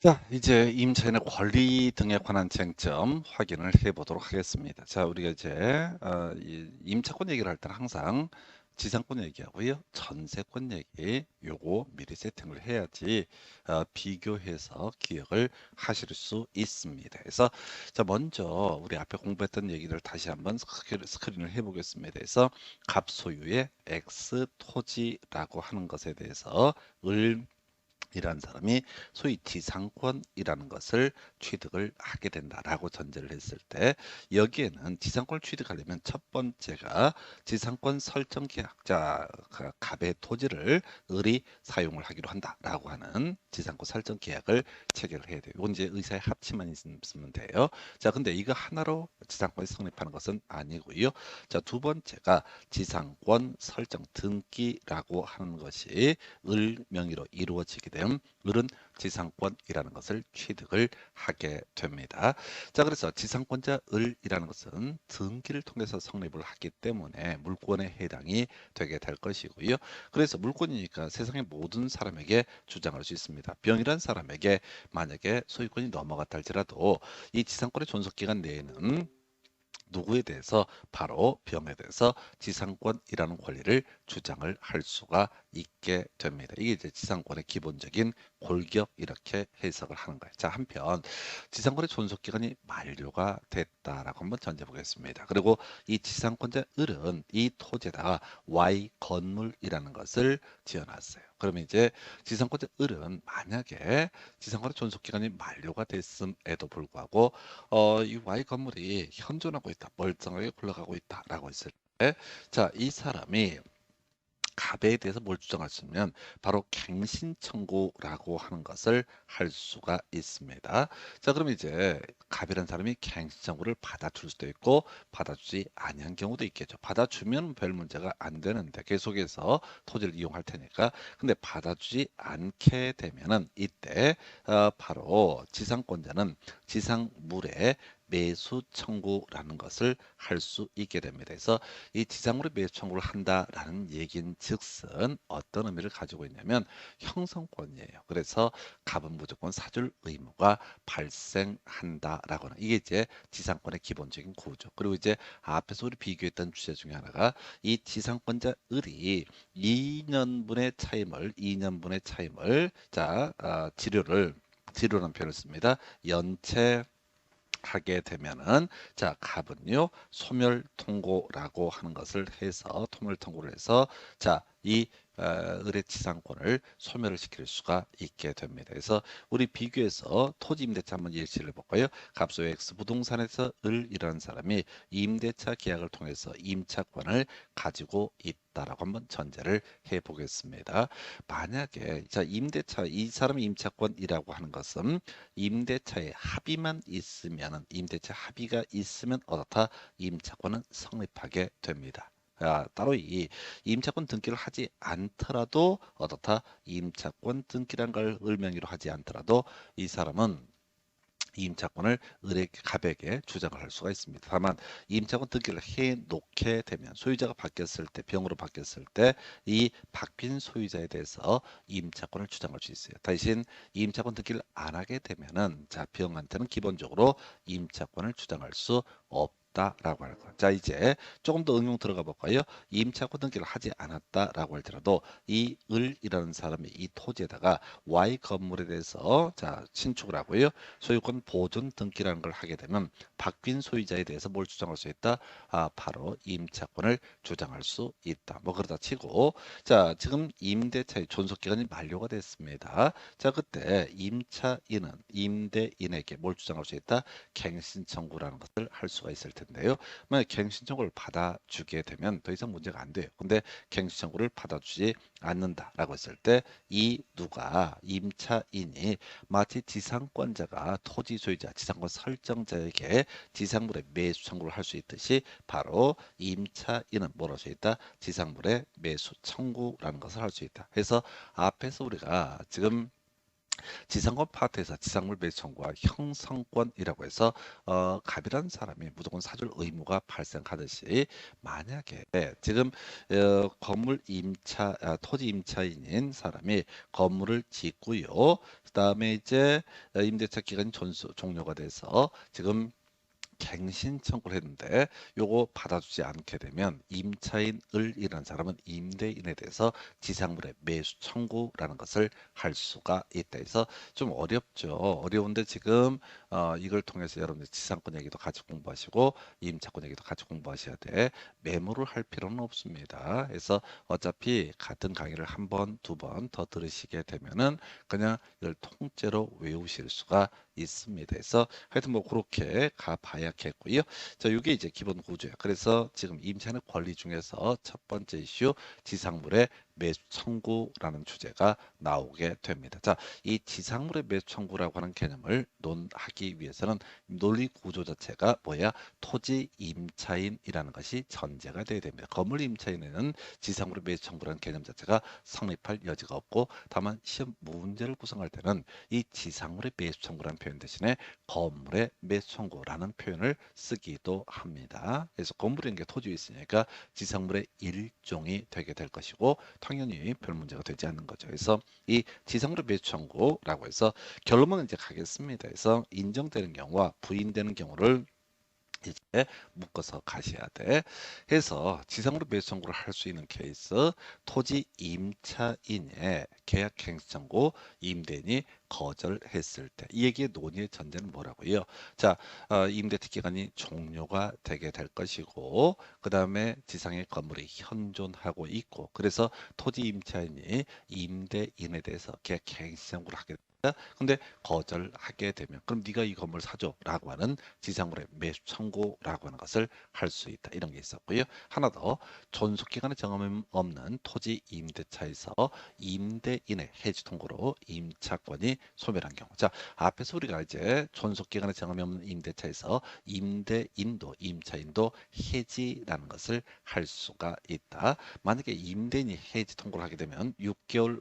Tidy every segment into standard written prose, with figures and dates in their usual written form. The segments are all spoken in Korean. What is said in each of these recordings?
자, 이제 임차인의 권리 등에 관한 쟁점 확인을 해보도록 하겠습니다. 자, 우리가 이제 이 임차권 얘기를 할 때는 항상 지상권 얘기하고요, 전세권 얘기 요거 미리 세팅을 해야지 비교해서 기억을 하실 수 있습니다. 그래서 자, 먼저 우리 앞에 공부했던 얘기를 다시 한번 스크린을 해보겠습니다. 그래서 갑소유의 X 토지라고 하는 것에 대해서 을 이라는 사람이 소위 지상권이라는 것을 취득을 하게 된다라고 전제를 했을 때 여기에는 지상권을 취득하려면 첫 번째가 지상권 설정 계약자 갑의 토지를 을이 사용을 하기로 한다라고 하는 지상권 설정 계약을 체결을 해야 돼요. 이건 이제 의사의 합치만 있으면 돼요. 자, 근데 이거 하나로 지상권이 성립하는 것은 아니고요. 자, 두 번째가 지상권 설정 등기라고 하는 것이 을 명의로 이루어지게 되면 을은 지상권이라는 것을 취득을 하게 됩니다. 자, 그래서 지상권자 을이라는 것은 등기를 통해서 성립을 하기 때문에 물권에 해당이 되게 될 것이고요. 그래서 물권이니까 세상의 모든 사람에게 주장할 수 있습니다. 병이란 사람에게 만약에 소유권이 넘어갔다 할지라도 이 지상권의 존속 기간 내에는 누구에 대해서 바로 병에 대해서 지상권이라는 권리를 주장을 할 수가 있게 됩니다. 이게 이제 지상권의 기본적인 골격 이렇게 해석을 하는 거예요. 자, 한편 지상권의 존속 기간이 만료가 됐다라고 한번 전제 보겠습니다. 그리고 이 지상권자 을은 이 토지에다가 Y 건물이라는 것을 지어놨어요. 그러면 이제 지상권자 을은 만약에 지상권의 존속 기간이 만료가 됐음에도 불구하고 이 Y 건물이 현존하고 있다, 멀쩡하게 굴러가고 있다라고 했을 때, 자, 이 사람이 갑에 대해서 뭘 주장할 수 있냐면 바로 갱신 청구라고 하는 것을 할 수가 있습니다. 자, 그럼 이제 갑이라는 사람이 갱신 청구를 받아줄 수도 있고 받아주지 아니한 경우도 있겠죠. 받아주면 별 문제가 안 되는데 계속해서 토지를 이용할 테니까. 근데 받아주지 않게 되면은 이때 바로 지상권자는 지상물의 매수 청구라는 것을 할 수 있게 됩니다. 그래서 이 지상물의 매수 청구를 한다라는 얘긴 즉슨 어떤 의미를 가지고 있냐면 형성권이에요. 그래서 갑은 무조건 사줄 의무가 발생한다라고 하는 이게 이제 지상권의 기본적인 구조. 그리고 이제 앞에서 우리 비교했던 주제 중에 하나가 이 지상권자 을이 2년분의 차임을 자 지료라는 표현을 씁니다. 연체 하게 되면은 자 갑은요 소멸 통고라고 하는 것을 해서 소멸 통고를 해서 자이 을의 지상권을 소멸을 시킬 수가 있게 됩니다. 그래서 우리 비교해서 토지 임대차 한번 예시를 해볼까요? 갑소 X 부동산에서 을이라는 사람이 임대차 계약을 통해서 임차권을 가지고 있다라고 한번 전제를 해보겠습니다. 만약에 자 임대차 이 사람의 임차권이라고 하는 것은 임대차에 합의만 있으면은 임대차 합의가 있으면 어떻다 임차권은 성립하게 됩니다. 따로 이 임차권 등기를 하지 않더라도 어떻다 임차권 등기란 걸 을명의로 하지 않더라도 이 사람은 임차권을 을의 갑에게 주장을 할 수가 있습니다. 다만 임차권 등기를 해 놓게 되면 소유자가 바뀌었을 때 병으로 바뀌었을 때 이 바뀐 소유자에 대해서 임차권을 주장할 수 있어요. 대신 임차권 등기를 안 하게 되면은 자 병한테는 기본적으로 임차권을 주장할 수 없다라고 할 거예요. 자 이제 조금 더 응용 들어가 볼까요? 임차권 등기를 하지 않았다라고 할지라도 이 을이라는 사람이 이 토지에다가 Y 건물에 대해서 자 신축을 하고요. 소유권 보존 등기라는 걸 하게 되면 바뀐 소유자에 대해서 뭘 주장할 수 있다? 바로 임차권을 주장할 수 있다. 뭐 그러다 치고 자, 지금 임대차의 존속 기간이 만료가 됐습니다. 자, 그때 임대인에게 뭘 주장할 수 있다? 갱신 청구라는 것을 할 수가 있을 텐데요. 만약 갱신 청구를 받아주게 되면 더 이상 문제가 안 돼요. 근데 갱신 청구를 받아주지 않는다라고 했을 때 이 누가 임차인이 마치 지상권자가 토지 소유자, 지상권 설정자에게 지상물의 매수 청구를 할 수 있듯이 바로 임차인은 뭘 할 수 있다? 지상물의 매수 청구라는 것을 할 수 있다. 그래서 앞에서 우리가 지금 지상권 파트에서 지상물 매수 청구와 형성권이라고 해서 갑이라는 사람이 무조건 사줄 의무가 발생하듯이 만약에 지금 건물 임차 토지 임차인인 사람이 건물을 짓고요. 그다음에 이제 임대차 기간이 종료가 돼서 지금 갱신 청구를 했는데 요거 받아주지 않게 되면 임차인을이라는 사람은 임대인에 대해서 지상물의 매수 청구라는 것을 할 수가 있다 해서 좀 어렵죠. 어려운데 지금 이걸 통해서 여러분들 지상권 얘기도 같이 공부하시고 임차권 얘기도 같이 공부하셔야 돼. 메모를 할 필요는 없습니다. 그래서 어차피 같은 강의를 한 번, 두 번 더 들으시게 되면은 그냥 이걸 통째로 외우실 수가 있습니다. 그래서 하여튼 뭐 그렇게 가봐야겠고요. 자, 이게 이제 기본 구조예요. 그래서 지금 임차인의 권리 중에서 첫 번째 이슈 지상물의 매수 청구라는 주제가 나오게 됩니다. 자, 이 지상물의 매수 청구라고 하는 개념을 논하기 위해서는 논리 구조 자체가 뭐야? 토지 임차인이라는 것이 전제가 돼야 됩니다. 건물 임차인에는 지상물의 매수 청구라는 개념 자체가 성립할 여지가 없고 다만 시험 문제를 구성할 때는 이 지상물의 매수 청구라는 표현 대신에 건물의 매수 청구라는 표현을 쓰기도 합니다. 그래서 건물인 게 토지에 있으니까 지상물의 일종이 되게 될 것이고 당연히 별 문제가 되지 않는 거죠. 그래서 이 지상물의 매수 청구라고 해서 결론은 이제 가겠습니다. 그래서 인정되는 경우와 부인되는 경우를 이제 묶어서 가셔야 돼. 해서 지상으로 매수 청구를 할 수 있는 케이스 토지 임차인의 계약 갱신 청구 임대인이 거절했을 때 이 얘기의 논의의 전제는 뭐라고요? 자, 임대차 기간이 종료가 되게 될 것이고 그 다음에 지상의 건물이 현존하고 있고 그래서 토지 임차인이 임대인에 대해서 계약 갱신 청구를 하게 근데 거절하게 되면 그럼 네가 이 건물 사줘라고 하는 지상물의 매수 청구라고 하는 것을 할 수 있다. 이런 게 있었고요. 하나 더 존속 기간의 정함이 없는 토지 임대차에서 임대인의 해지 통고로 임차권이 소멸한 경우. 자, 앞에서 우리가 이제 존속 기간의 정함이 없는 임대차에서 임대인도 임차인도 해지라는 것을 할 수가 있다. 만약에 임대인이 해지 통고를 하게 되면 6개월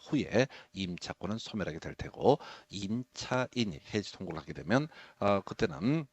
후에 임차권은 소멸하게 될 테고 임차인이 해지 통고를 하게 되면 그때는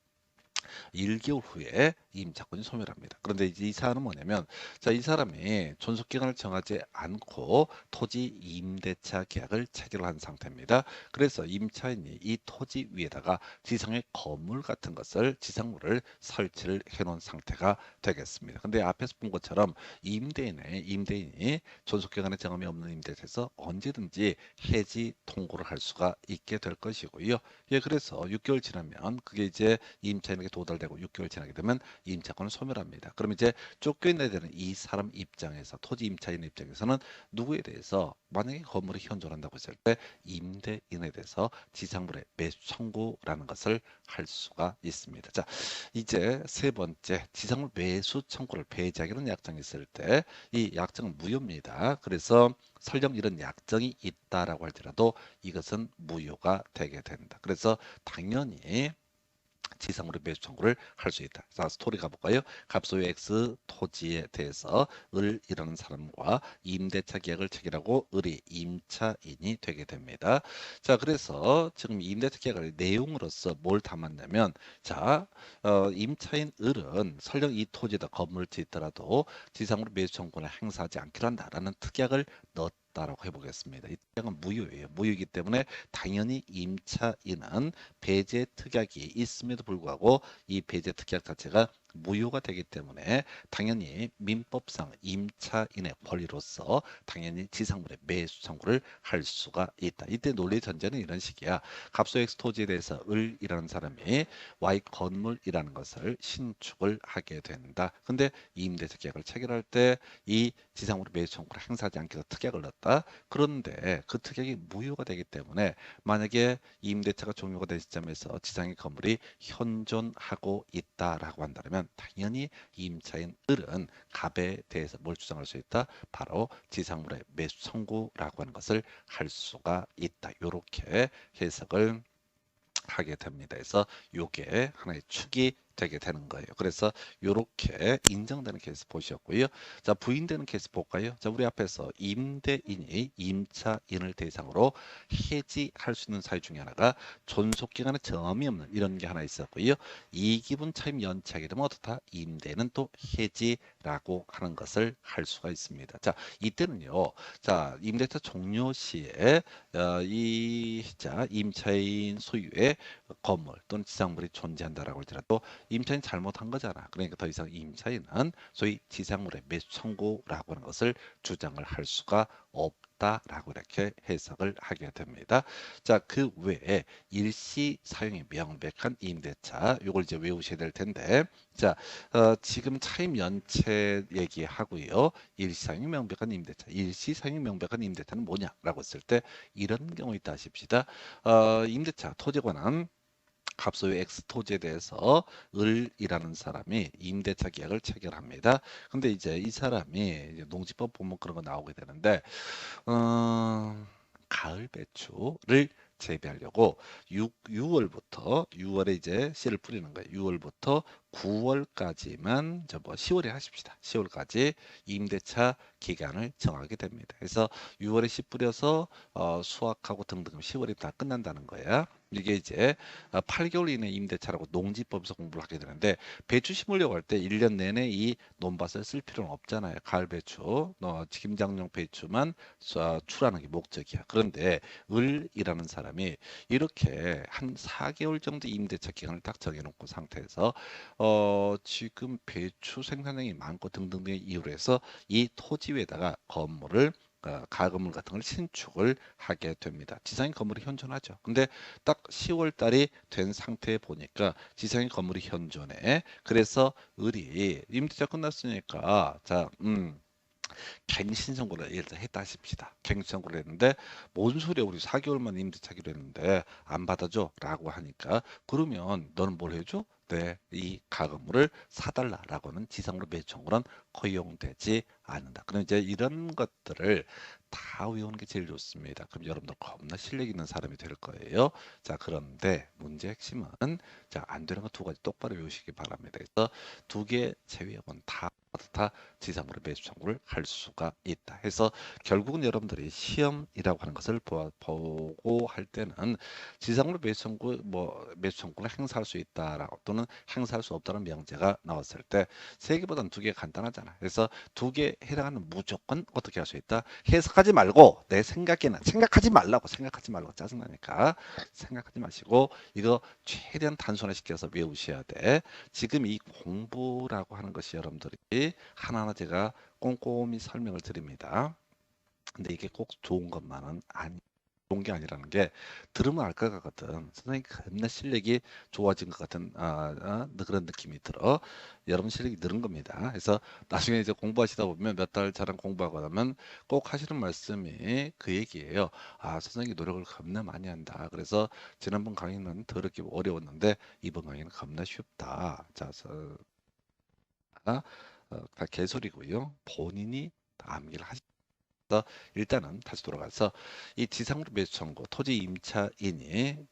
1개월 후에 임차권이 소멸합니다. 그런데 이제 이 사안은 뭐냐면 자, 이 사람이 존속 기간을 정하지 않고 토지 임대차 계약을 체결한 상태입니다. 그래서 임차인이 이 토지 위에다가 지상의 건물 같은 것을 지상물을 설치를 해 놓은 상태가 되겠습니다. 근데 앞에서 본 것처럼 임대인이 존속 기간의 정함이 없는 임대차에서 언제든지 해지 통고를 할 수가 있게 될 것이고요. 예, 그래서 6개월 지나면 그게 이제 임차인에게 도달되고 6개월 지나게 되면 임차권을 소멸합니다. 그럼 이제 쫓겨내야 되는 이 사람 입장에서 토지 임차인 입장에서는 누구에 대해서 만약에 건물이 현존한다고 했을 때 임대인에 대해서 지상물의 매수 청구라는 것을 할 수가 있습니다. 자, 이제 세 번째 지상물 매수 청구를 배제하기는 약정이 있을 때 이 약정은 무효입니다. 그래서 설령 이런 약정이 있다라고 할지라도 이것은 무효가 되게 된다. 그래서 당연히 지상으로 매수 청구를 할 수 있다. 자, 스토리 가볼까요? 갑소유 X 토지에 대해서 을이라는 사람과 임대차 계약을 체결하고 을이 임차인이 되게 됩니다. 자, 그래서 지금 임대차 계약의 내용으로서 뭘 담았냐면 자, 임차인 을은 설령 이 토지에다 건물을 짓더라도 지상으로 매수 청구를 행사하지 않기로 한다라는 특약을 넣었다라고 해보겠습니다. 이 특약은 무효예요. 무효이기 때문에 당연히 임차인은 배제 특약이 있음에도 불구하고 이 배제 특약 자체가 무효가 되기 때문에 당연히 민법상 임차인의 권리로서 당연히 지상물의 매수 청구를 할 수가 있다. 이때 논리 전제는 이런 식이야. 갑소 X 토지에 대해서 을이라는 사람이 Y 건물이라는 것을 신축을 하게 된다. 근데 임대차 계약을 체결할 때 이 지상물의 매수 청구를 행사하지 않기 위해서 특약을 넣었다. 그런데 그 특약이 무효가 되기 때문에 만약에 임대차가 종료가 된 시점에서 지상의 건물이 현존하고 있다라고 한다면 당연히 임차인 을은 갑에 대해서 뭘 주장할 수 있다? 바로 지상물의 매수 청구라고 하는 것을 할 수가 있다. 이렇게 해석을 하게 됩니다. 그래서 요게 하나의 축이 되게 되는 거예요. 그래서 이렇게 인정되는 케이스 보셨고요. 자, 부인되는 케이스 볼까요? 자, 우리 앞에서 임대인이 임차인을 대상으로 해지할 수 있는 사유 중에 하나가 존속기간에 정함이 없는 이런 게 하나 있었고요. 이기분 차임 연체하게 되면 어떻다? 임대는 또 해지라고 하는 것을 할 수가 있습니다. 자, 이때는요. 자, 임대차 종료 시에 자, 임차인 소유의 건물 또는 지상물이 존재한다라고 할지라도 임차인 잘못한 거잖아. 그러니까 더 이상 임차인은 소위 지상물의 매수 청구라고 하는 것을 주장을 할 수가 없다라고 이렇게 해석을 하게 됩니다. 자, 그 외에 일시 사용이 명백한 임대차, 이걸 이제 외우셔야 될 텐데, 자, 지금 차임 연체 얘기하고요. 일시 사용이 명백한 임대차, 일시 사용이 명백한 임대차는 뭐냐라고 했을 때 이런 경우 있다 하십시다. 임대차 토지관은 갑소유 X 토지에 대해서 을이라는 사람이 임대차 계약을 체결합니다. 근데 이제 이 사람이 이제 농지법 보면 그런 거 나오게 되는데, 가을 배추를 재배하려고 6월에 이제 씨를 뿌리는 거예요. 6월부터 9월까지만 저 뭐 10월에 하십시다. 10월까지 임대차 기간을 정하게 됩니다. 그래서 6월에 씨 뿌려서 수확하고 등등 10월이 다 끝난다는 거야. 이게 이제 8개월 이내 임대차라고 농지법에서 공부를 하게 되는데 배추 심으려고 할 때 1년 내내 이 논밭을 쓸 필요는 없잖아요. 가을 배추, 김장용 배추만 출하는 게 목적이야. 그런데 을이라는 사람이 이렇게 한 4개월 정도 임대차 기간을 딱 정해놓고 상태에서 지금 배추 생산량이 많고 등등등의 이유로 해서 이 토지 위에다가 건물을 가건물 같은 걸 신축을 하게 됩니다. 지상인 건물이 현존하죠. 근데 딱 10월 달이 된 상태에 보니까 지상인 건물이 현존해. 그래서 을이 임대차 끝났으니까 자, 갱신 청구를 예를 들어 했다 하십시다. 갱신 청구를 했는데 뭔 소리야 우리 4개월만 임대차기로 했는데 안 받아줘 라고 하니까 그러면 너는 뭘 해줘? 네, 이 가건물을 사달라라고 하는 지상으로 매수 청구는 허용되지 않는다. 그럼 이제 이런 것들을 다 외우는 게 제일 좋습니다. 그럼 여러분들 겁나 실력 있는 사람이 될 거예요. 자, 그런데 문제 핵심은 자, 안 되는 거 두 가지 똑바로 외우시기 바랍니다. 그래서 두 개 제외하고는 다 지상으로 매수 청구를 할 수가 있다. 해서 결국은 여러분들이 시험이라고 하는 것을 보고 할 때는 지상으로 매수 청구 매수 청구를 행사할 수 있다라고 또는 행사할 수 없다는 명제가 나왔을 때 세 개보다는 두 개가 간단하잖아. 그래서 두 개 해당하는 무조건 어떻게 할 수 있다? 해석하지 말고 내 생각에는 생각하지 말라고 짜증나니까 생각하지 마시고 이거 최대한 단순화시켜서 외우셔야 돼. 지금 이 공부라고 하는 것이 여러분들이 하나하나 제가 꼼꼼히 설명을 드립니다. 근데 이게 꼭 좋은 것만은 좋은 게 아니라는 게 들으면 알 것 같거든. 선생님 겁나 실력이 좋아진 것 같은 그런 느낌이 들어. 여러분 실력이 늘은 겁니다. 그래서 나중에 이제 공부하시다 보면 몇 달 자랑 공부하고 나면 꼭 하시는 말씀이 그 얘기예요. 아, 선생님이 노력을 겁나 많이 한다. 그래서 지난번 강의는 더럽게 어려웠는데 이번 강의는 겁나 쉽다. 자, 다 개소리고요. 본인이 다 암기를 하셔서 일단은 다시 돌아가서 이 지상으로 매수 청구 토지 임차인이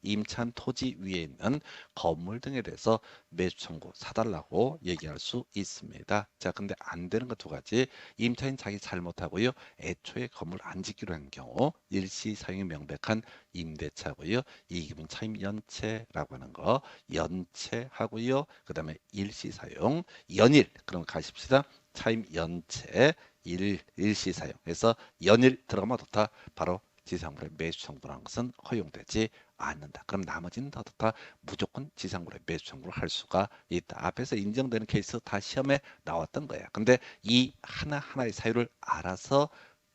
임차한 토지 위에 있는 건물 등에 대해서 매수 청구 사달라고 얘기할 수 있습니다. 자, 근데 안 되는 거 두 가지. 임차인 자기 잘못하고요. 애초에 건물 안 짓기로 한 경우 일시 사용이 명백한 임대차고요. 이기분 차임 연체라고 하는 거 연체하고요. 그다음에 일시 사용 연일 그럼 가십시다. 차임 연체 일시 사용해서 연일 들어가면 어떻다? 바로 지상물의 매수 청구라는 것은 허용되지 않는다. 그럼 나머지는 다 무조건 지상물의 매수 청구를 할 수가 있다. 앞에서 인정되는 케이스 다 시험에 나왔던 거야. 근데 이 하나하나의 사유를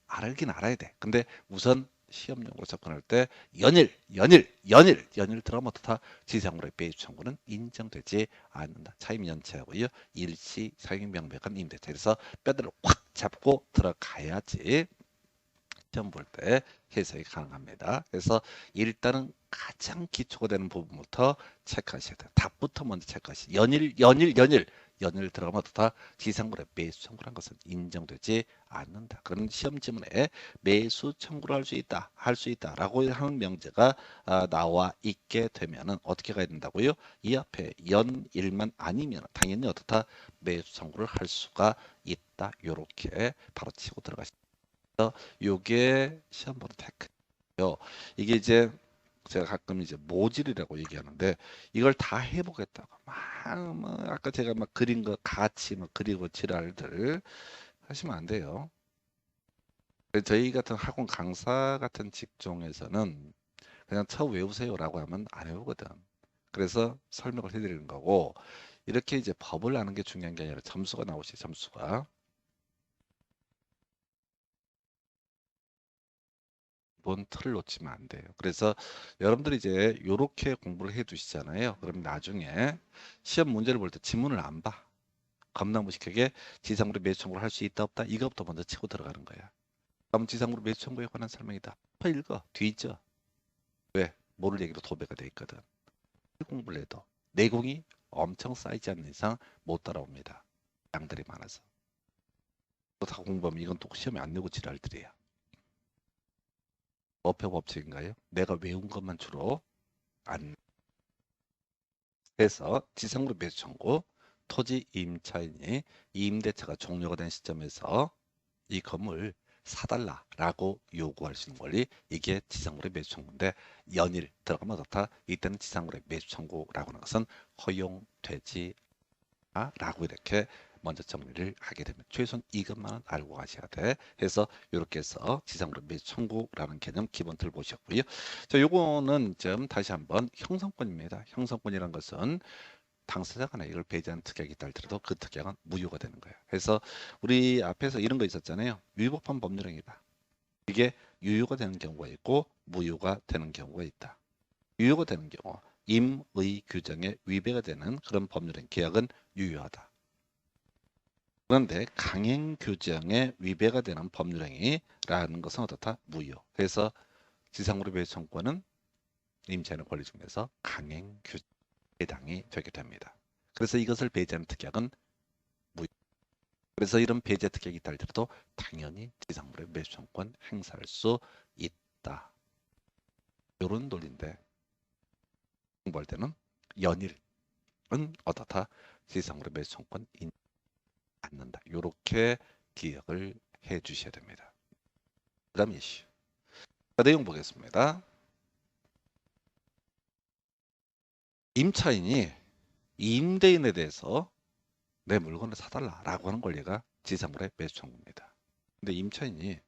알긴 알아야 돼. 근데 우선 시험용으로 접근할 때 연일 들어가면 어떻다? 지상물의 매수 청구는 인정되지 않는다. 차임 연체하고요. 일시 사용 명백한 임대차. 그래서 뼈대를 확 잡고 들어가야지 시험 볼 때 해석이 가능합니다. 그래서 일단은 가장 기초가 되는 부분부터 체크하셔야 돼요. 답부터 먼저 체크하시죠. 연일 들어가면 다 지상물의 매수 청구란 것은 인정되지 않는다. 그런 시험 지문에 매수 청구를 할 수 있다, 할 수 있다라고 하는 명제가 나와 있게 되면은 어떻게 가야 된다고요? 이 앞에 연일만 아니면 당연히 어떻다 매수 청구를 할 수가 있다. 요렇게 바로 치고 들어가시죠. 요게 시험 보는 테크요. 이게 이제 제가 가끔 이제 모질이라고 얘기하는데 이걸 다 해보겠다고 뭐 아까 제가 막 그린 거 같이 뭐 그리고 지랄들 하시면 안 돼요. 저희 같은 학원 강사 같은 직종에서는 그냥 쳐 외우세요라고 하면 안 외우거든. 그래서 설명을 해드리는 거고 이렇게 이제 법을 아는 게 중요한 게 아니라 점수가 나오시 점수가 본 틀을 놓치면 안 돼요. 그래서 여러분들이 이제 이렇게 공부를 해 두시잖아요. 그럼 나중에 시험 문제를 볼 때 지문을 안 봐. 겁나 무식하게 지상으로 매수 청구를 할 수 있다 없다 이것부터 먼저 치고 들어가는 거야. 그럼 지상으로 매수 청구에 관한 설명이다. 읽어 뒤져. 왜? 모를 얘기로 도배가 돼 있거든. 공부를 해도 내공이 엄청 쌓이지 않는 이상 못 따라옵니다. 양들이 많아서. 또 다 공부하면 이건 또 시험에 안 내고 지랄들이야. 어표 법칙인가요? 내가 외운 것만 주로 안 해서 지상으로 매수 청구 토지 임차인이 임대차가 종료가 된 시점에서 이 건물 사달라라고 요구할 수 있는 권리 이게 지상물의 매수 청구인데 연일 들어가면 어떻다? 이때는 지상물의 매수 청구라고 하는 것은 허용되지 않라고 이렇게 먼저 정리를 하게 되면 최소한 이것만 알고 가셔야 돼. 해서 이렇게 해서 지상물의 매수 청구라는 개념 기본 틀 보셨고요. 자, 요거는 좀 다시 한번 형성권입니다. 형성권이란 것은 당사자가 이걸 배제한 특약이 있다 할지라도 그 특약은 무효가 되는 거예요. 그래서 우리 앞에서 이런 거 있었잖아요. 위법한 법률행위다. 이게 유효가 되는 경우가 있고 무효가 되는 경우가 있다. 유효가 되는 경우 임의 규정에 위배가 되는 그런 법률행 계약은 유효하다. 그런데 강행 규정에 위배가 되는 법률행위라는 것은 어떻다? 무효. 그래서 지상으로 배수 청구는 임차인의 권리 중에서 강행 규정에 해당이 되게 됩니다. 그래서 이것을 배제하는 특약은 무효. 그래서 이런 배제 특약이 있다 할지라도 당연히 지상물의 매수청구권 행사할 수 있다. 이런 논리인데 공부할 때는 연일은 어떻다? 지상물의 매수청구권 인지 않는다. 이렇게 기억을 해 주셔야 됩니다. 그 다음 이슈. 자, 내용 보겠습니다. 임차인이 임대인에 대해서 내 물건을 사달라라고 하는 권리가 지상물의 매수청구입니다. 근데 임차인이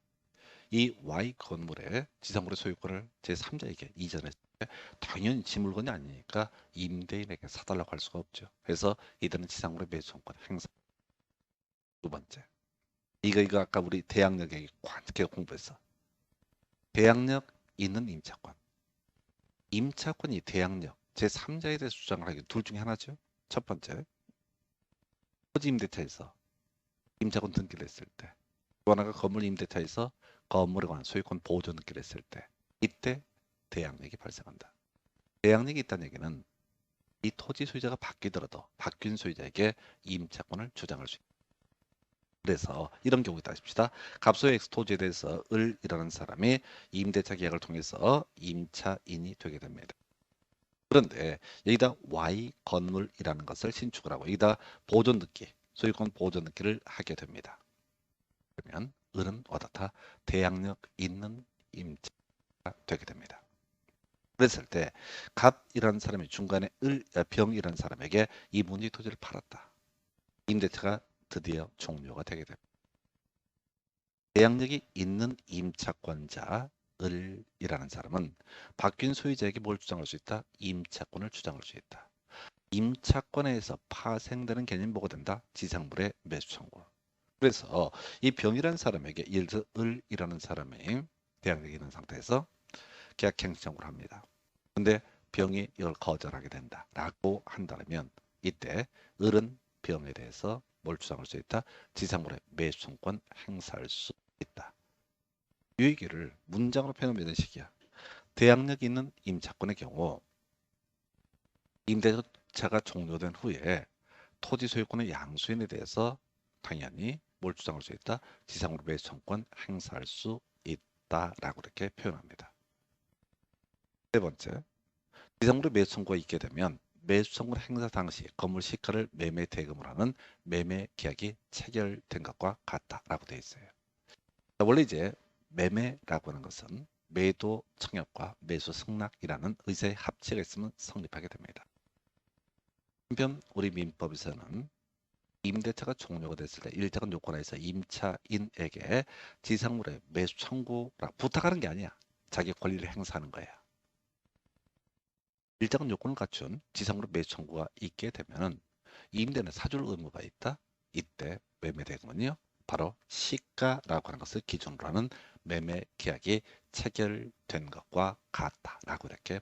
이 Y 건물의 지상물의 소유권을 제3자에게 이전했을 때 당연히 지 물건이 아니니까 임대인에게 사달라고 할 수가 없죠. 그래서 이들은 지상물의 매수권 행사. 두 번째. 이거 아까 우리 대항력 얘기 관계 공부했어. 대항력 있는 임차권. 임차권이 대항력 제3자에 대해서 주장을 하기 둘 중에 하나죠. 첫 번째. 토지 임대차에서 임차권 등기를 했을 때. 또 하나가 건물 임대차에서 건물에 관한 소유권 보존 등기를 했을 때. 이때 대항력이 발생한다. 대항력이 있다는 얘기는 이 토지 소유자가 바뀌더라도 바뀐 소유자에게 임차권을 주장할 수 있다. 그래서 이런 경우 있다 싶시다. 갑소의 X 토지에 대해서 을이라는 사람이 임대차 계약을 통해서 임차인이 되게 됩니다. 그런데 여기다 Y 건물이라는 것을 신축을 하고 여기다 보존 등기, 소유권 보존 등기를 하게 됩니다. 그러면 을은 어떻다? 대항력 있는 임차가 되게 됩니다. 그랬을 때 갑이라는 사람이 중간에 병이라는 사람에게 이 문지 토지를 팔았다. 임대차가 드디어 종료가 되게 됩니다. 계약력이 있는 임차권자 을이라는 사람은 바뀐 소유자에게 뭘 주장할 수 있다? 임차권을 주장할 수 있다. 임차권에서 파생되는 개념이 뭐가 된다? 지상물의 매수 청구. 그래서 이 병이라는 사람에게 예를 들어 을이라는 사람이 계약력이 있는 상태에서 계약행위 청구를 합니다. 근데 병이 이걸 거절하게 된다라고 한다면 이때 을은 병에 대해서 뭘 주장할 수 있다? 지상물의 매수청구권 행사할 수 있다. 이 얘기를 문장으로 표현하면 이런 식이야. 대항력이 있는 임차권의 경우 임대차가 종료된 후에 토지 소유권의 양수인에 대해서 당연히 뭘 주장할 수 있다? 지상으로 매수 청구권 행사할 수 있다라고 이렇게 표현합니다. 세 번째, 지상으로 매수 청구가 있게 되면 매수 청구 행사 당시 건물 시가를 매매 대금으로 하는 매매 계약이 체결된 것과 같다라고 되어 있어요. 원래 이제 매매라고 하는 것은 매도 청약과 매수 승낙이라는 의사의 합치가 있으면 성립하게 됩니다. 한편 우리 민법에서는 임대차가 종료가 됐을 때 일정한 요건하에서 임차인에게 지상물의 매수 청구라 부탁하는 게 아니야. 자기 권리를 행사하는 거야. 일정한 요건을 갖춘 지상물의 매수 청구가 있게 되면 임대는 사줄 의무가 있다. 이때 매매 대금은요. 바로 시가라고 하는 것을 기준으로 하는 매매 계약이 체결된 것과 같다라고 이렇게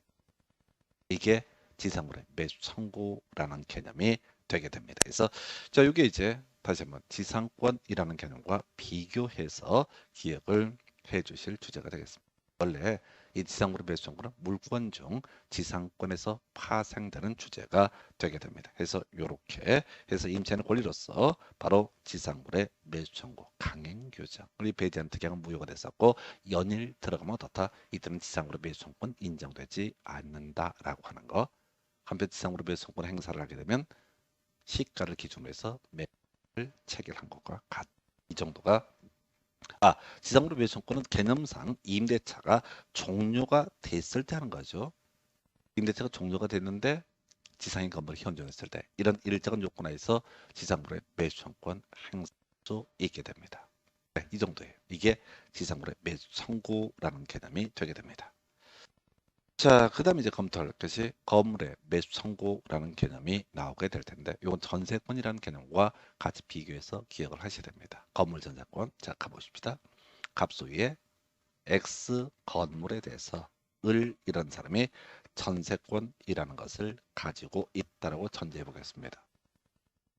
이게 지상물의 매수 청구라는 개념이 되게 됩니다. 그래서 자 이게 이제 다시 한번 지상권이라는 개념과 비교해서 기억을 해주실 주제가 되겠습니다. 원래 이 지상물의 매수 청구는 물권 중 지상권에서 파생되는 주제가 되게 됩니다. 그래서 이렇게 해서 임차인의 권리로서 바로 지상물의 매수 청구 강행 규정을 배제한 특약은 무효가 됐었고 연일 들어가면 어떻다? 이때는 지상물의 매수 청구권 인정되지 않는다라고 하는 거. 한편 지상물의 매수 청구권 행사를 하게 되면 시가를 기준으로 해서 매매를 체결한 것과 같. 이 정도가 지상으로 매수 청구는 개념상 임대차가 종료가 됐을 때 하는 거죠. 임대차가 종료가 됐는데 지상인 건물이 현존했을 때 이런 일정한 요건하에서 지상물의 매수 청구권 행사할 수 있게 됩니다. 네, 이 정도예요. 이게 지상물의 매수 청구라는 개념이 되게 됩니다. 자, 그 다음에 이제 검토할 것이 건물의 매수 청구라는 개념이 나오게 될 텐데 이건 전세권이라는 개념과 같이 비교해서 기억을 하셔야 됩니다. 건물 전세권, 자 가보십시다. 값수 위에 X 건물에 대해서 을 이런 사람이 전세권이라는 것을 가지고 있다라고 전제해 보겠습니다.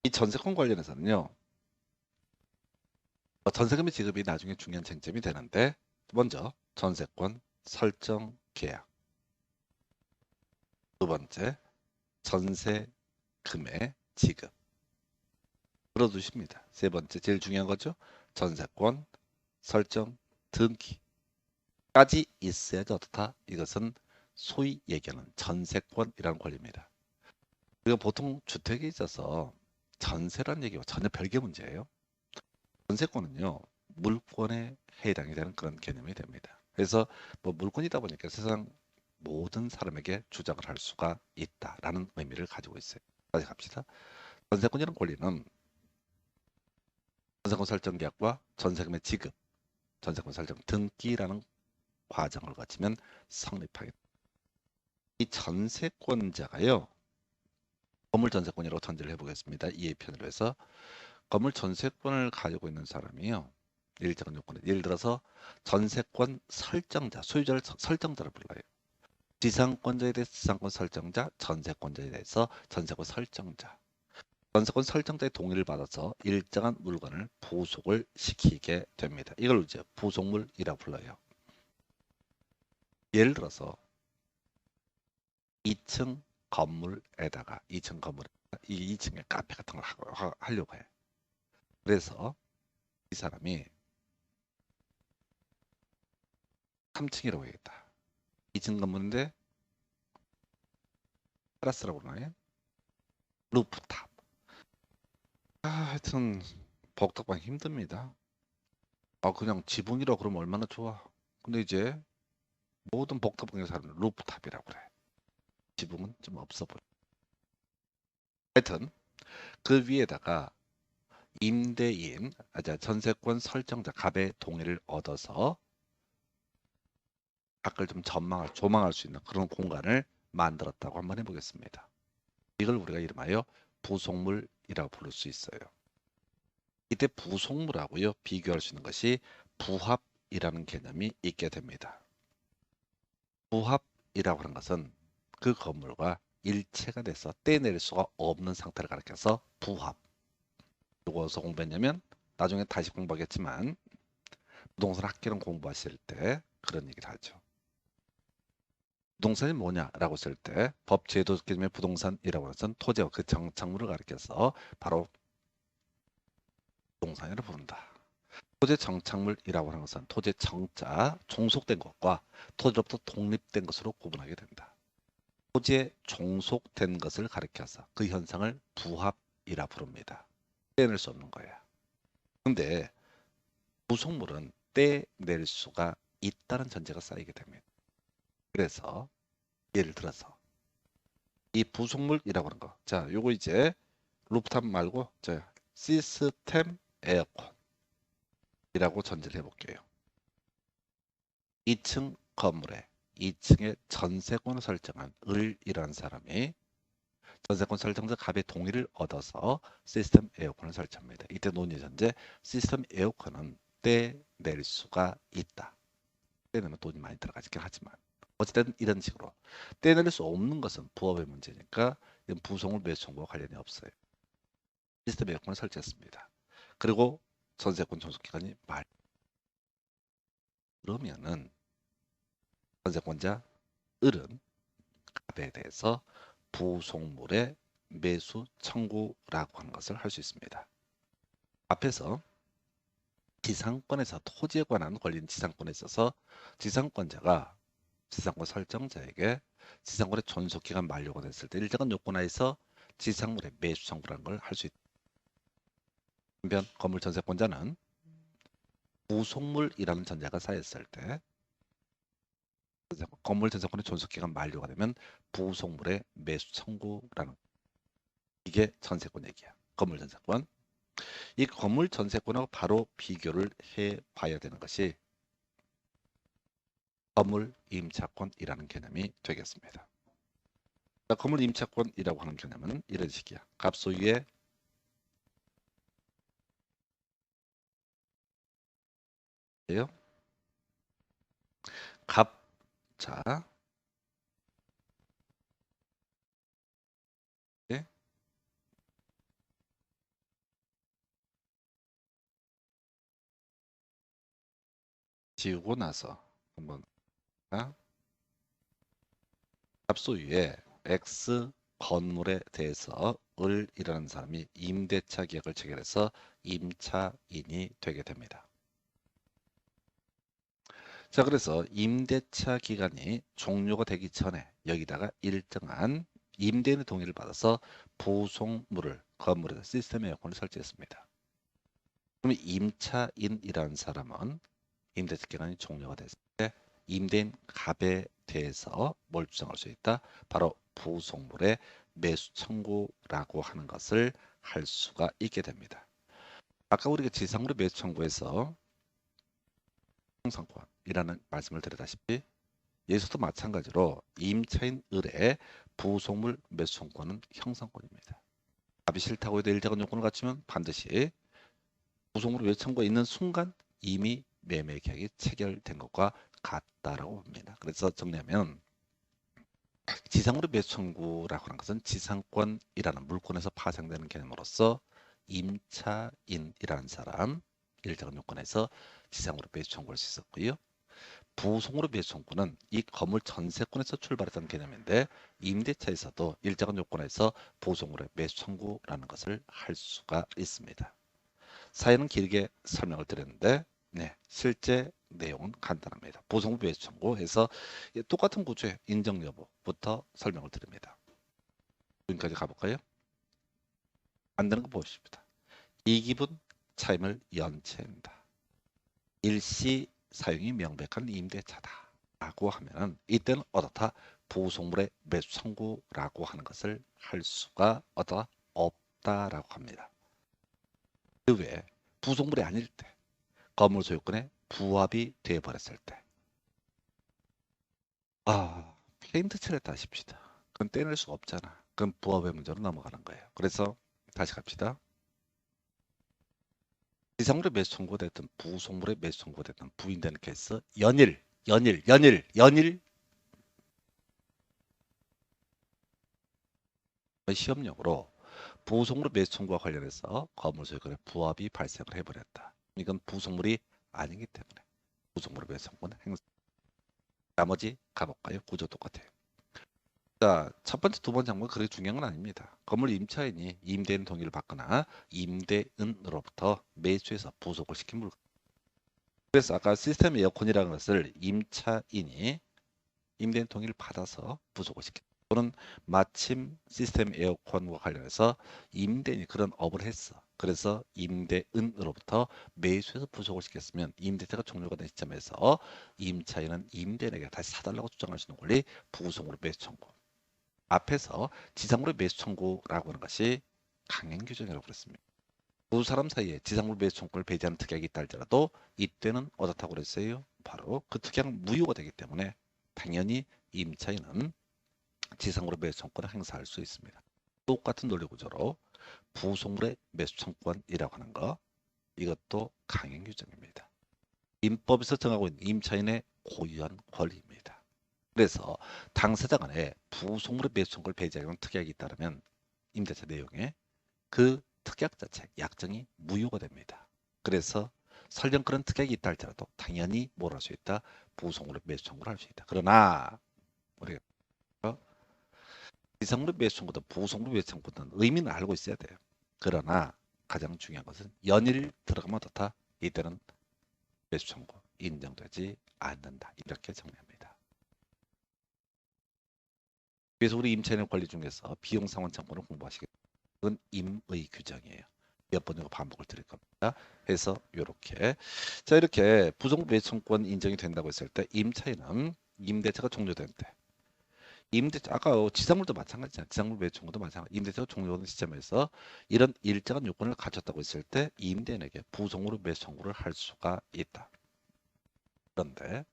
이 전세권 관련해서는요. 전세금의 지급이 나중에 중요한 쟁점이 되는데 먼저 전세권 설정 계약 두 번째 전세금의 지급 들어두십니다. 세 번째 제일 중요한 거죠. 전세권 설정 등기까지 있어야지 어떻다? 이것은 소위 얘기하는 전세권이라는 권리입니다. 우리가 보통 주택에 있어서 전세라는 얘기와 전혀 별개 문제예요. 전세권은요 물권에 해당이 되는 그런 개념이 됩니다. 그래서 뭐 물권이다 보니까 세상 모든 사람에게 주장을 할 수가 있다라는 의미를 가지고 있어요. 다시 갑시다. 전세권이라는 권리는 전세권 설정 계약과 전세금의 지급, 전세권 설정 등기라는 과정을 거치면 성립하게 됩니다. 이 전세권자가요. 건물 전세권이라고 전제를 해보겠습니다. 이해 편의를 위해서 건물 전세권을 가지고 있는 사람이요. 일정한 요건에 예를 들어서 전세권 설정자, 소유자를 설정자를 불러요. 지상권자에 대해서 지상권 설정자, 전세권자에 대해서 전세권 설정자. 전세권 설정자의 동의를 받아서 일정한 물건을 부속을 시키게 됩니다. 이걸 이제 부속물이라고 불러요. 예를 들어서 2층 건물에다가 2층 건물에 이 2층에 카페 같은 걸 하려고 해. 그래서 이 사람이 3층이라고 해야겠다. 2층 건물인데 테라스라고 그러나요? 루프탑. 하여튼 복덕방 힘듭니다. 그냥 지붕이라고 그러면 얼마나 좋아. 근데 이제 모든 복덕방의 사람은 루프탑이라고 그래. 지붕은 좀 없어 보여. 하여튼 그 위에다가 임대인, 전세권 설정자 갑의 동의를 얻어서 밖을 좀 조망할 수 있는 그런 공간을 만들었다고 한번 해보겠습니다. 이걸 우리가 이름하여 부속물이라고 부를 수 있어요. 이때 부속물하고요 비교할 수 있는 것이 부합이라는 개념이 있게 됩니다. 부합이라고 하는 것은 그 건물과 일체가 돼서 떼낼 수가 없는 상태를 가리켜서 부합. 이거 어디서 공부했냐면 나중에 다시 공부하겠지만 부동산 학개론 공부하실 때 그런 얘기를 하죠. 부동산이 뭐냐라고 했을 때 법 제도 개념의 부동산이라고 하는 것은 토지와 그 정착물을 가리켜서 바로 부동산이라고 부른다. 토지 정착물이라고 하는 것은 토지 정자 종속된 것과 토지로부터 독립된 것으로 구분하게 된다. 토지에 종속된 것을 가리켜서 그 현상을 부합이라 부릅니다. 떼낼 수 없는 거야. 근데 부속물은 떼낼 수가 있다는 전제가 쌓이게 됩니다. 그래서 예를 들어서 이 부속물이라고 하는 거. 자, 요거 이제 루프탑 말고 자, 시스템 에어컨이라고 전제를 해볼게요. 2층 건물에 2층에 전세권을 설정한 을이라는 사람이 전세권 설정자 갑의 동의를 얻어서 시스템 에어컨을 설치합니다. 이때 논의 전제 시스템 에어컨은 떼낼 수가 있다. 떼내면 돈이 많이 들어가긴 하지만 어쨌든 이런 식으로 떼낼 수 없는 것은 부업의 문제니까 부속물 매수 청구와 관련이 없어요. 시스템 에어컨을 설치했습니다. 그리고 전세권 존속기간이 말. 그러면은 전세권자 을은 갑에 대해서 부속물의 매수 청구라고 하는 것을 할 수 있습니다. 앞에서 지상권에서 토지에 관한 권리인 지상권에 있어서 지상권자가 지상권 설정자에게 지상권의 존속기간 만료가 됐을 때 일정한 요건하에서 지상물의 매수 청구라는 걸 할 수 있다. 반면 건물 전세권자는 부속물이라는 전제가 쌓였을 때 건물 전세권의 존속기간 만료가 되면 부속물의 매수 청구라는 이게 전세권 얘기야. 건물 전세권. 이 건물 전세권하고 바로 비교를 해봐야 되는 것이 건물 임차권이라는 개념이 되겠습니다. 자, 건물 임차권이라고 하는 개념은 이런 식이야. 갑소유의 갑, 자, 예? 지우고 나서 한번 갑소유의 X 건물에 대해서 을이라는 사람이 임대차 계약을 체결해서 임차인이 되게 됩니다. 자, 그래서 임대차 기간이 종료가 되기 전에 여기다가 일정한 임대인의 동의를 받아서 부속물을 건물에서 시스템 에어컨을 설치했습니다. 그러면 임차인이라는 사람은 임대차 기간이 종료가 됐을 때 임대인 갑에 대해서 뭘 주장할 수 있다? 바로 부속물의 매수 청구라고 하는 것을 할 수가 있게 됩니다. 아까 우리가 지상물의 매수 청구에서 형상권이라는 말씀을 드렸다시피 여기서도 마찬가지로 임차인 을의 부속물 매수 청구는 형상권입니다. 갑이 싫다고 해도 일정한 요건을 갖추면 반드시 부속물 매수 청구가 있는 순간 이미 매매 계약이 체결된 것과 같다라고 봅니다. 그래서 정리하면 지상물의 매수 청구라고 하는 것은 지상권이라는 물권에서 파생되는 개념으로서 임차인이라는 사람 일정한 요건에서 지상물의 매수 청구할 수 있었고요. 부속물의 매수 청구는 이 건물 전세권에서 출발했던 개념인데 임대차에서도 일정한 요건에서 부속물의 매수 청구라는 것을 할 수가 있습니다. 사연은 길게 설명을 드렸는데 실제 내용은 간단합니다. 부속물 매수 청구해서 똑같은 구조의 인정 여부부터 설명을 드립니다. 여기까지 가볼까요? 안 되는 거 보십시다. 이기분 차임을 연체한다. 일시 사용이 명백한 임대차다 라고 하면 이때는 어떻다? 부속물의 매수 청구라고 하는 것을 할 수가 없다라고 합니다. 그 외에 부속물이 아닐 때 건물 소유권에 부합이 되어버렸을 때 페인트 칠했다 하십시다. 그건 떼낼 수가 없잖아. 그럼 부합의 문제로 넘어가는 거예요. 그래서 다시 갑시다. 지상물의 매수 청구가 됐든 부속물의 매수 청구가 됐든 부인되는 케이스 연일 시험용으로 부속물 매수 청구와 관련해서 건물 소유권에 부합이 발생을 해버렸다. 이건 부속물이 아니기 때문에 부속물의 매수청구는 행사. 나머지 가볼까요? 구조 똑같아요. 자, 첫 번째, 두 번째 항목은 그렇게 중요한 건 아닙니다. 건물 임차인이 임대인 동의를 받거나 임대인으로부터 매수해서 부속을 시킨 물건. 그래서 아까 시스템 에어컨이라는 것을 임차인이 임대인 동의를 받아서 부속을 시켰다. 또는 마침 시스템 에어컨과 관련해서 임대인이 그런 업을 했어. 그래서 임대인으로부터 매수해서 부속을 시켰으면 임대차가 종료가 된 시점에서 임차인은 임대인에게 다시 사달라고 주장할 수 있는 권리, 부속물의 매수 청구. 앞에서 지상물의 매수 청구라고 하는 것이 강행 규정이라고 그랬습니다. 두 사람 사이에 지상물 매수 청구를 배제하는 특약이 있다 할지라도 이때는 어떻다고 그랬어요? 바로 그 특약은 무효가 되기 때문에 당연히 임차인은 지상물의 매수 청구를 행사할 수 있습니다. 똑같은 논리 구조로 부속물의 매수 청구권이라고 하는 거, 이것도 강행 규정입니다. 민법에서 정하고 있는 임차인의 고유한 권리입니다. 그래서 당사자 간에 부속물의 매수 청구를 배제하는 특약이 있다면 임대차 내용에 그 특약 자체, 약정이 무효가 됩니다. 그래서 설령 그런 특약이 있다 할지라도 당연히 뭘 할 수 있다? 부속물의 매수 청구를 할 수 있다. 그러나 우리가 지상물의 매수 청구든 부속물의 매수 청구든 의미는 알고 있어야 돼요. 그러나 가장 중요한 것은 연일 들어가면 어떻다? 이때는 매수 청구 인정되지 않는다. 이렇게 정리합니다. 그래서 우리 임차인의 권리 중에서 비용 상환 청구를 공부하시겠습니다. 그건 임의 규정이에요. 몇 번으로 반복을 드릴 겁니다. 해서 이렇게 자 이렇게 부속 매수청구권 인정이 된다고 했을 때 임차인은 임대차가 종료된 때 임대차 아까 지상물도 마찬가지잖아요. 지상물 매수청구도 마찬가지. 임대차가 종료된 시점에서 이런 일정한 요건을 갖췄다고 했을 때 임대인에게 부속물의 매수청구를 할 수가 있다. 그런데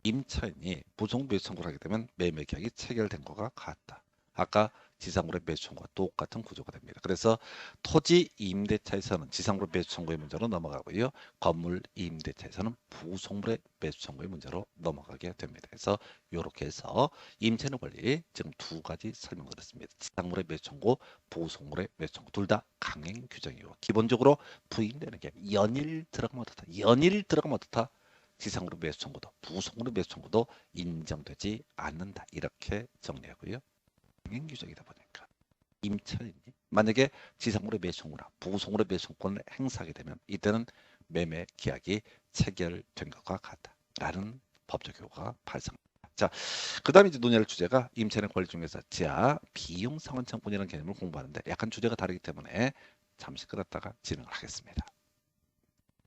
임차인이 부속 매수 청구를 하게 되면 매매 계약이 체결된 것과 같다. 아까 지상물의 매수 청구와 똑같은 구조가 됩니다. 그래서 토지 임대차에서는 지상물의 매수 청구의 문제로 넘어가고요. 건물 임대차에서는 부속물의 매수 청구의 문제로 넘어가게 됩니다. 그래서 이렇게 해서 임차인의 권리 지금 두 가지 설명드렸습니다. 지상물의 매수 청구, 부속물의 매수 청구 둘 다 강행 규정이고 기본적으로 부인되는 게 연일 들어가면 어떻다. 연일 들어가면 어떻다. 지상물의 매수 청구도 부속물의 매수 청구도 인정되지 않는다. 이렇게 정리하고요. 강행 규정이다 보니까 임차인이 만약에 지상물의 매수 청구나 부속물의 매수 청구권을 행사하게 되면 이때는 매매 계약이 체결된 것과 같다라는 법적 효과가 발생합니다. 자, 그다음에 이제 논의할 주제가 임차인의 권리 중에서 자 비용 상환 청구권이라는 개념을 공부하는데 약간 주제가 다르기 때문에 잠시 끌었다가 진행을 하겠습니다.